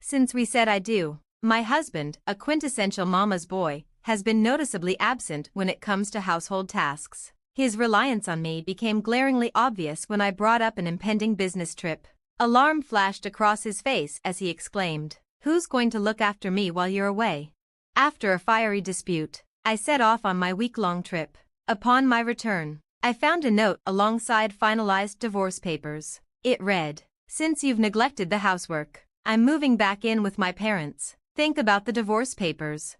Since we said I do, my husband, a quintessential mama's boy, has been noticeably absent when it comes to household tasks. His reliance on me became glaringly obvious when I brought up an impending business trip. Alarm flashed across his face as he exclaimed, "Who's going to look after me while you're away?" After a fiery dispute, I set off on my week-long trip. Upon my return, I found a note alongside finalized divorce papers. It read, "Since you've neglected the housework, I'm moving back in with my parents. Think about the divorce papers."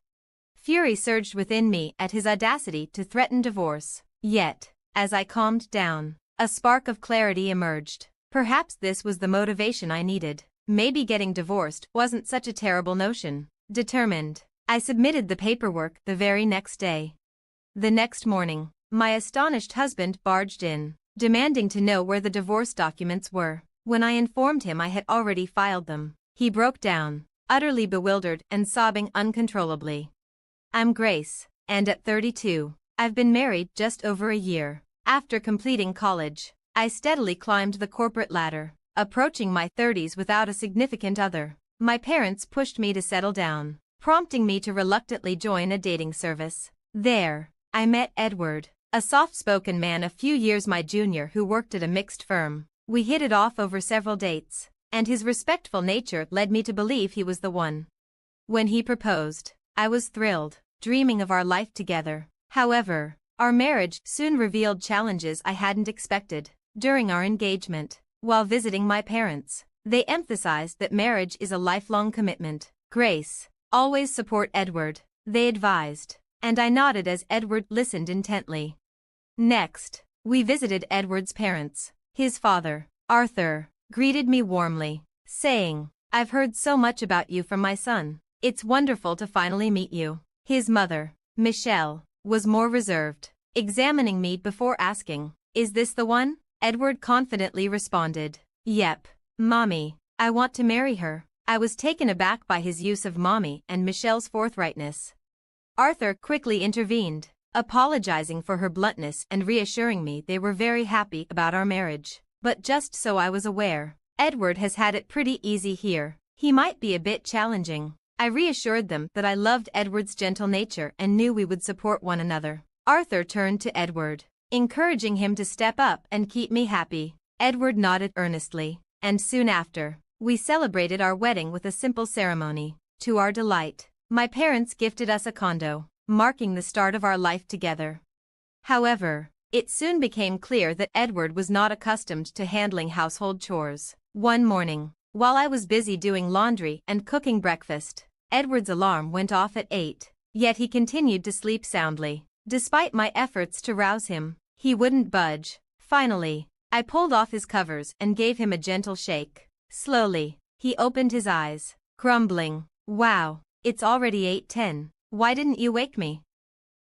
Fury surged within me at his audacity to threaten divorce. Yet, as I calmed down, a spark of clarity emerged. Perhaps this was the motivation I needed. Maybe getting divorced wasn't such a terrible notion. Determined, I submitted the paperwork the very next day. The next morning, my astonished husband barged in, demanding to know where the divorce documents were. When I informed him I had already filed them, he broke down, utterly bewildered and sobbing uncontrollably. "I'm Grace, and at 32, I've been married just over a year. After completing college, I steadily climbed the corporate ladder, approaching my 30s without a significant other. My parents pushed me to settle down, prompting me to reluctantly join a dating service. There, I met Edward, a soft-spoken man a few years my junior who worked at a mixed firm. We hit it off over several dates, and his respectful nature led me to believe he was the one. When he proposed, I was thrilled, dreaming of our life together. However, our marriage soon revealed challenges I hadn't expected. During our engagement, while visiting my parents, they emphasized that marriage is a lifelong commitment. "Grace, always support Edward," they advised, and I nodded as Edward listened intently. Next, we visited Edward's parents. His father, Arthur, greeted me warmly, saying, "I've heard so much about you from my son. It's wonderful to finally meet you." His mother, Michelle, was more reserved, examining me before asking, "Is this the one?" Edward confidently responded, "Yep, Mommy, I want to marry her." I was taken aback by his use of mommy and Michelle's forthrightness. Arthur quickly intervened, apologizing for her bluntness and reassuring me they were very happy about our marriage. But just so I was aware, Edward has had it pretty easy here. He might be a bit challenging. I reassured them that I loved Edward's gentle nature and knew we would support one another. Arthur turned to Edward, encouraging him to step up and keep me happy. Edward nodded earnestly, and soon after, we celebrated our wedding with a simple ceremony. To our delight, my parents gifted us a condo, marking the start of our life together. However, it soon became clear that Edward was not accustomed to handling household chores. One morning, while I was busy doing laundry and cooking breakfast, Edward's alarm went off at 8, yet he continued to sleep soundly. Despite my efforts to rouse him, he wouldn't budge. Finally, I pulled off his covers and gave him a gentle shake. Slowly, he opened his eyes, grumbling, "Wow, it's already 8:10. Why didn't you wake me?"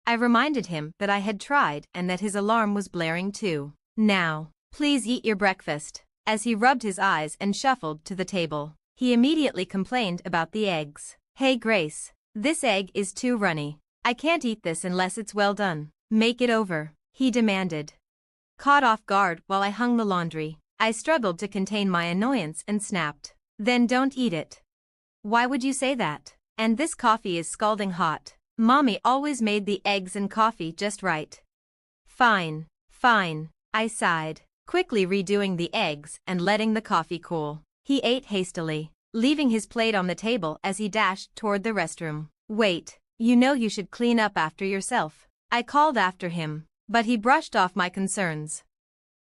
I reminded him that I had tried and that his alarm was blaring too. "Now, please eat your breakfast." As he rubbed his eyes and shuffled to the table, he immediately complained about the eggs. "Hey Grace, this egg is too runny. I can't eat this unless it's well done. Make it over," he demanded. Caught off guard while I hung the laundry, I struggled to contain my annoyance and snapped, "Then don't eat it." "Why would you say that? And this coffee is scalding hot. Mommy always made the eggs and coffee just right." Fine, I sighed, quickly redoing the eggs and letting the coffee cool. He ate hastily, leaving his plate on the table as he dashed toward the restroom. "Wait, you know you should clean up after yourself," I called after him, but he brushed off my concerns.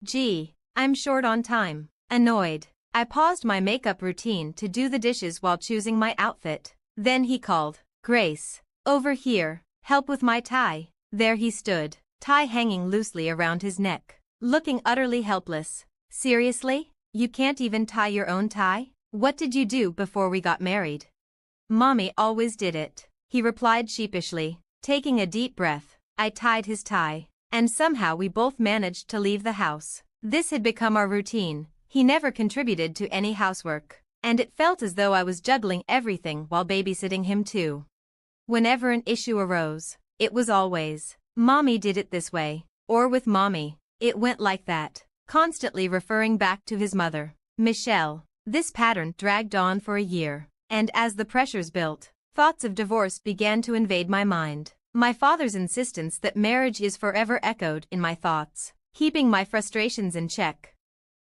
"Gee, I'm short on time." Annoyed, I paused my makeup routine to do the dishes while choosing my outfit. Then he called, "Grace, over here, help with my tie." There he stood, tie hanging loosely around his neck, looking utterly helpless. "Seriously? You can't even tie your own tie? What did you do before we got married?" "Mommy always did it," he replied sheepishly. Taking a deep breath, I tied his tie, and somehow we both managed to leave the house. This had become our routine. He never contributed to any housework, and it felt as though I was juggling everything while babysitting him too. Whenever an issue arose, it was always, "Mommy did it this way," or "with Mommy, it went like that," constantly referring back to his mother, Michelle. This pattern dragged on for a year, And as the pressures built, thoughts of divorce began to invade my mind. My father's insistence that marriage is forever echoed in my thoughts, keeping my frustrations in check.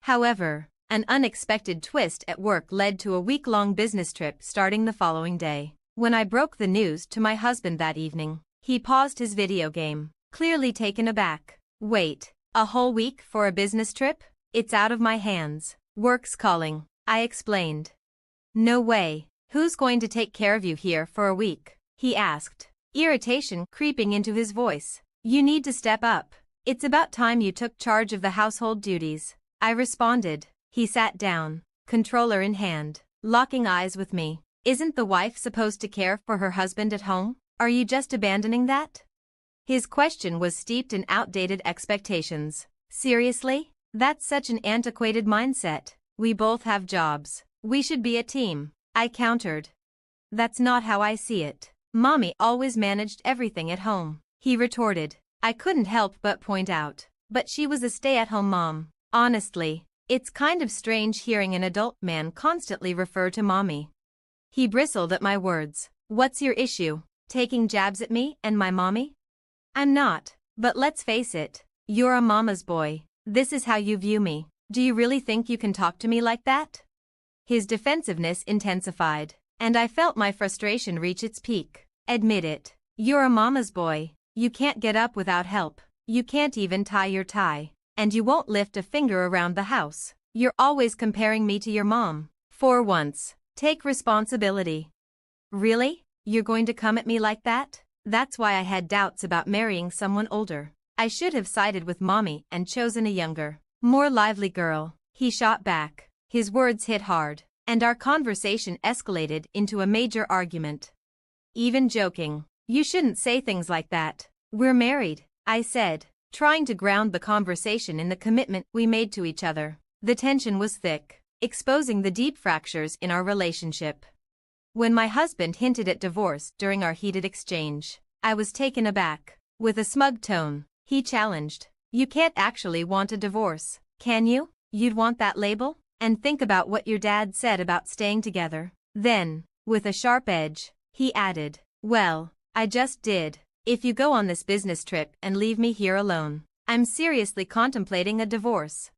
However, an unexpected twist at work led to a week-long business trip starting the following day. When I broke the news to my husband that evening, he paused his video game, clearly taken aback. "Wait, a whole week for a business trip? It's out of my hands. Work's calling," I explained. "No way. Who's going to take care of you here for a week?" he asked, irritation creeping into his voice. "You need to step up. It's about time you took charge of the household duties," I responded. He sat down, controller in hand, locking eyes with me. "Isn't the wife supposed to care for her husband at home? Are you just abandoning that?" His question was steeped in outdated expectations. "Seriously? That's such an antiquated mindset. We both have jobs. We should be a team," I countered. "That's not how I see it. Mommy always managed everything at home," he retorted. I couldn't help but point out. "But she was a stay-at-home mom. Honestly, it's kind of strange hearing an adult man constantly refer to mommy." He bristled at my words. "What's your issue? Taking jabs at me and my mommy?" "I'm not, but let's face it. You're a mama's boy. This is how you view me. Do you really think you can talk to me like that?" His defensiveness intensified, and I felt my frustration reach its peak. "Admit it. You're a mama's boy. You can't get up without help. You can't even tie your tie. And you won't lift a finger around the house. You're always comparing me to your mom. For once, take responsibility." "Really? You're going to come at me like that?" That's why I had doubts about marrying someone older. I should have sided with mommy and chosen a younger, more lively girl, he shot back. His words hit hard, and our conversation escalated into a major argument. "Even joking. You shouldn't say things like that. We're married," I said, trying to ground the conversation in the commitment we made to each other. The tension was thick, exposing the deep fractures in our relationship. When my husband hinted at divorce during our heated exchange, I was taken aback. With a smug tone, he challenged, "You can't actually want a divorce, can you? You'd want that label? And think about what your dad said about staying together." Then, with a sharp edge, he added, "Well, I just did. If you go on this business trip and leave me here alone, I'm seriously contemplating a divorce."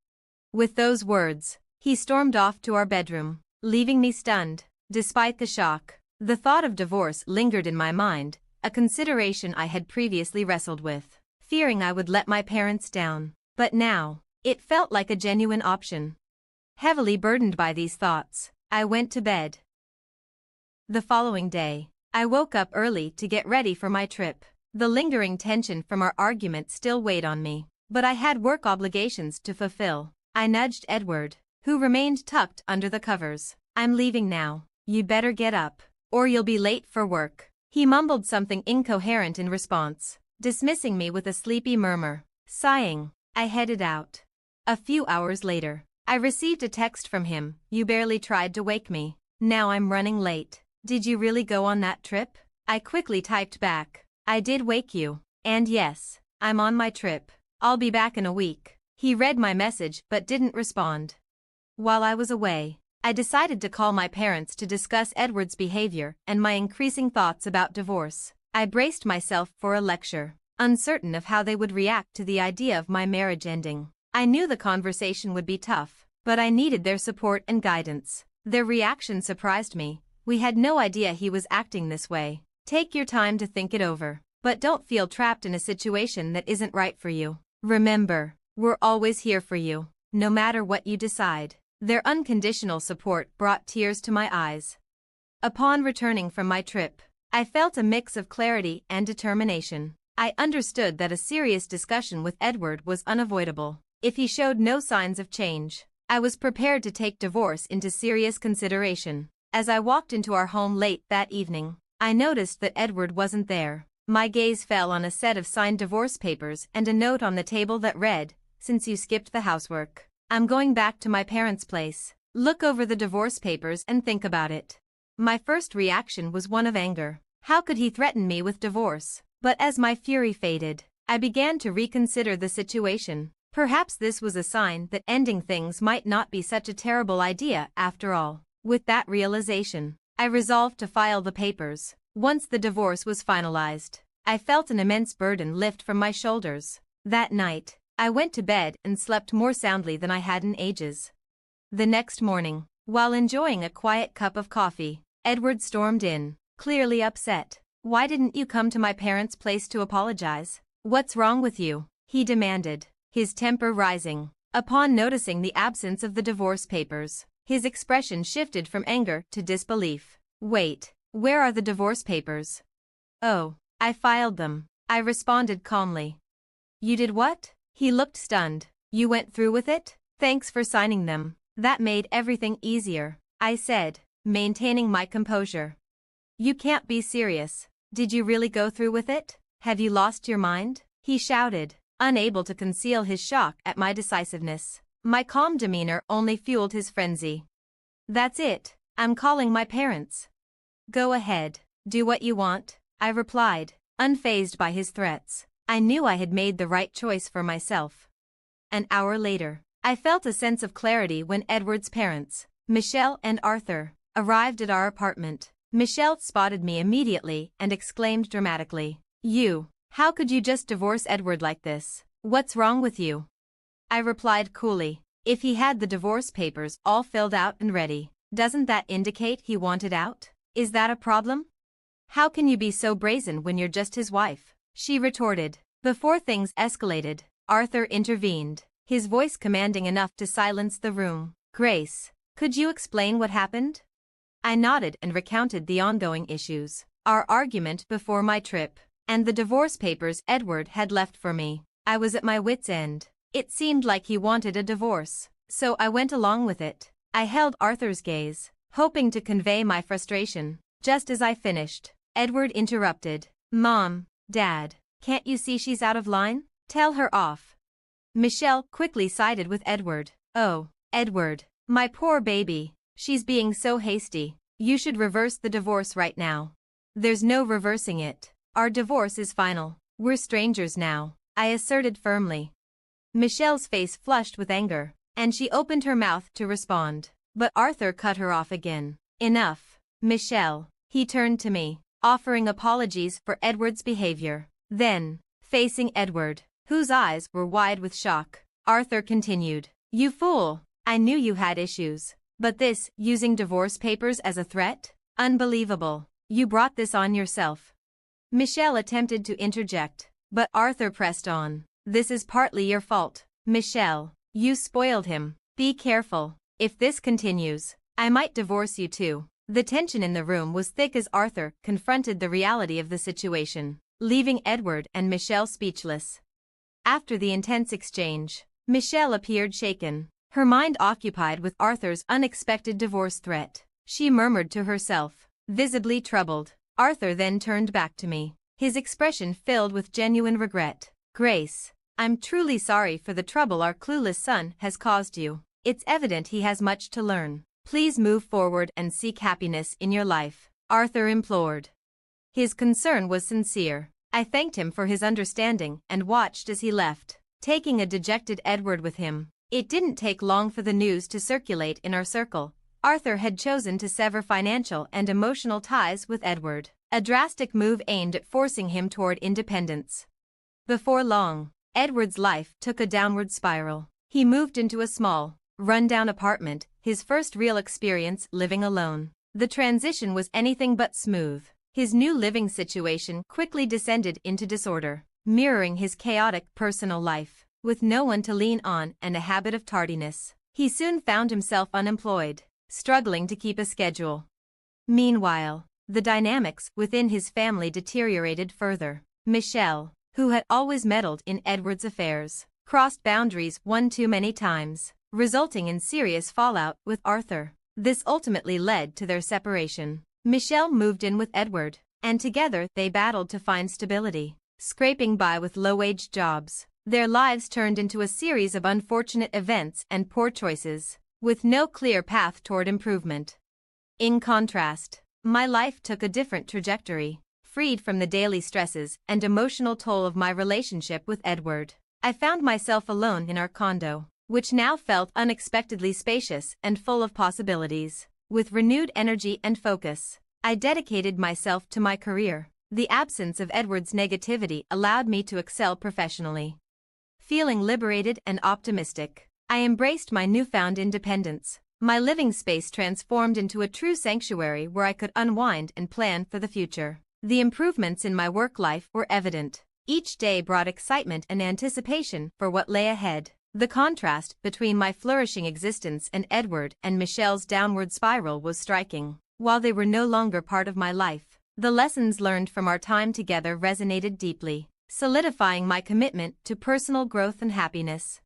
With those words, he stormed off to our bedroom, leaving me stunned. Despite the shock, the thought of divorce lingered in my mind, a consideration I had previously wrestled with, fearing I would let my parents down. But now, it felt like a genuine option. Heavily burdened by these thoughts, I went to bed. The following day, I woke up early to get ready for my trip. The lingering tension from our argument still weighed on me, but I had work obligations to fulfill. I nudged Edward, who remained tucked under the covers. "I'm leaving now. You better get up, or you'll be late for work." He mumbled something incoherent in response, dismissing me with a sleepy murmur. Sighing, I headed out. A few hours later, I received a text from him. "You barely tried to wake me. Now I'm running late. Did you really go on that trip?" I quickly typed back, "I did wake you. And yes, I'm on my trip. I'll be back in a week." He read my message but didn't respond. While I was away, I decided to call my parents to discuss Edward's behavior and my increasing thoughts about divorce. I braced myself for a lecture, uncertain of how they would react to the idea of my marriage ending. I knew the conversation would be tough, but I needed their support and guidance. Their reaction surprised me. "We had no idea he was acting this way. Take your time to think it over, but don't feel trapped in a situation that isn't right for you. Remember, we're always here for you, no matter what you decide." Their unconditional support brought tears to my eyes. Upon returning from my trip, I felt a mix of clarity and determination. I understood that a serious discussion with Edward was unavoidable. If he showed no signs of change, I was prepared to take divorce into serious consideration. As I walked into our home late that evening, I noticed that Edward wasn't there. My gaze fell on a set of signed divorce papers and a note on the table that read, "Since you skipped the housework, I'm going back to my parents' place. Look over the divorce papers and think about it." My first reaction was one of anger. How could he threaten me with divorce? But as my fury faded, I began to reconsider the situation. Perhaps this was a sign that ending things might not be such a terrible idea after all. With that realization, I resolved to file the papers. Once the divorce was finalized, I felt an immense burden lift from my shoulders. That night, I went to bed and slept more soundly than I had in ages. The next morning, while enjoying a quiet cup of coffee, Edward stormed in, clearly upset. "Why didn't you come to my parents' place to apologize? What's wrong with you?" he demanded, his temper rising. Upon noticing the absence of the divorce papers, his expression shifted from anger to disbelief. "Wait, where are the divorce papers?" "Oh, I filed them," I responded calmly. "You did what?" He looked stunned. "You went through with it? Thanks for signing them. That made everything easier," I said, maintaining my composure. "You can't be serious. Did you really go through with it? Have you lost your mind?" he shouted, unable to conceal his shock at my decisiveness. My calm demeanor only fueled his frenzy. "That's it, I'm calling my parents." "Go ahead, do what you want," I replied, unfazed by his threats. I knew I had made the right choice for myself. An hour later, I felt a sense of clarity when Edward's parents, Michelle and Arthur, arrived at our apartment. Michelle spotted me immediately and exclaimed dramatically, "How could you just divorce Edward like this? What's wrong with you?" I replied coolly, "If he had the divorce papers all filled out and ready, doesn't that indicate he wanted out? Is that a problem? How can you be so brazen when you're just his wife?" she retorted. Before things escalated, Arthur intervened, his voice commanding enough to silence the room. "Grace, could you explain what happened?" I nodded and recounted the ongoing issues, our argument before my trip, and the divorce papers Edward had left for me. I was at my wit's end. It seemed like he wanted a divorce, so I went along with it. I held Arthur's gaze, hoping to convey my frustration. Just as I finished, Edward interrupted. "Mom, Dad, can't you see she's out of line? Tell her off." Michelle quickly sided with Edward. "Oh, Edward, my poor baby, she's being so hasty. You should reverse the divorce right now." "There's no reversing it. Our divorce is final. We're strangers now," I asserted firmly. Michelle's face flushed with anger, and she opened her mouth to respond. But Arthur cut her off again. "Enough, Michelle." He turned to me, offering apologies for Edward's behavior. Then, facing Edward, whose eyes were wide with shock, Arthur continued, "You fool, I knew you had issues. But this, using divorce papers as a threat? Unbelievable. You brought this on yourself." Michelle attempted to interject, but Arthur pressed on. "This is partly your fault, Michelle. You spoiled him. Be careful. If this continues, I might divorce you too." The tension in the room was thick as Arthur confronted the reality of the situation, leaving Edward and Michelle speechless. After the intense exchange, Michelle appeared shaken, her mind occupied with Arthur's unexpected divorce threat. She murmured to herself, visibly troubled. Arthur then turned back to me, his expression filled with genuine regret. "Grace, I'm truly sorry for the trouble our clueless son has caused you. It's evident he has much to learn. Please move forward and seek happiness in your life," Arthur implored. His concern was sincere. I thanked him for his understanding and watched as he left, taking a dejected Edward with him. It didn't take long for the news to circulate in our circle. Arthur had chosen to sever financial and emotional ties with Edward, a drastic move aimed at forcing him toward independence. Before long, Edward's life took a downward spiral. He moved into a small, run-down apartment, his first real experience living alone. The transition was anything but smooth. His new living situation quickly descended into disorder, mirroring his chaotic personal life. With no one to lean on and a habit of tardiness, he soon found himself unemployed, struggling to keep a schedule. Meanwhile, the dynamics within his family deteriorated further. Michelle, who had always meddled in Edward's affairs, crossed boundaries one too many times, resulting in serious fallout with Arthur. This ultimately led to their separation. Michelle moved in with Edward, and together they battled to find stability, scraping by with low-wage jobs. Their lives turned into a series of unfortunate events and poor choices, with no clear path toward improvement. In contrast, my life took a different trajectory. Freed from the daily stresses and emotional toll of my relationship with Edward, I found myself alone in our condo, which now felt unexpectedly spacious and full of possibilities. With renewed energy and focus, I dedicated myself to my career. The absence of Edward's negativity allowed me to excel professionally. Feeling liberated and optimistic, I embraced my newfound independence. My living space transformed into a true sanctuary where I could unwind and plan for the future. The improvements in my work life were evident. Each day brought excitement and anticipation for what lay ahead. The contrast between my flourishing existence and Edward and Michelle's downward spiral was striking. While they were no longer part of my life, the lessons learned from our time together resonated deeply, solidifying my commitment to personal growth and happiness.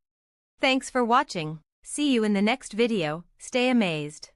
Thanks for watching. See you in the next video. Stay amazed.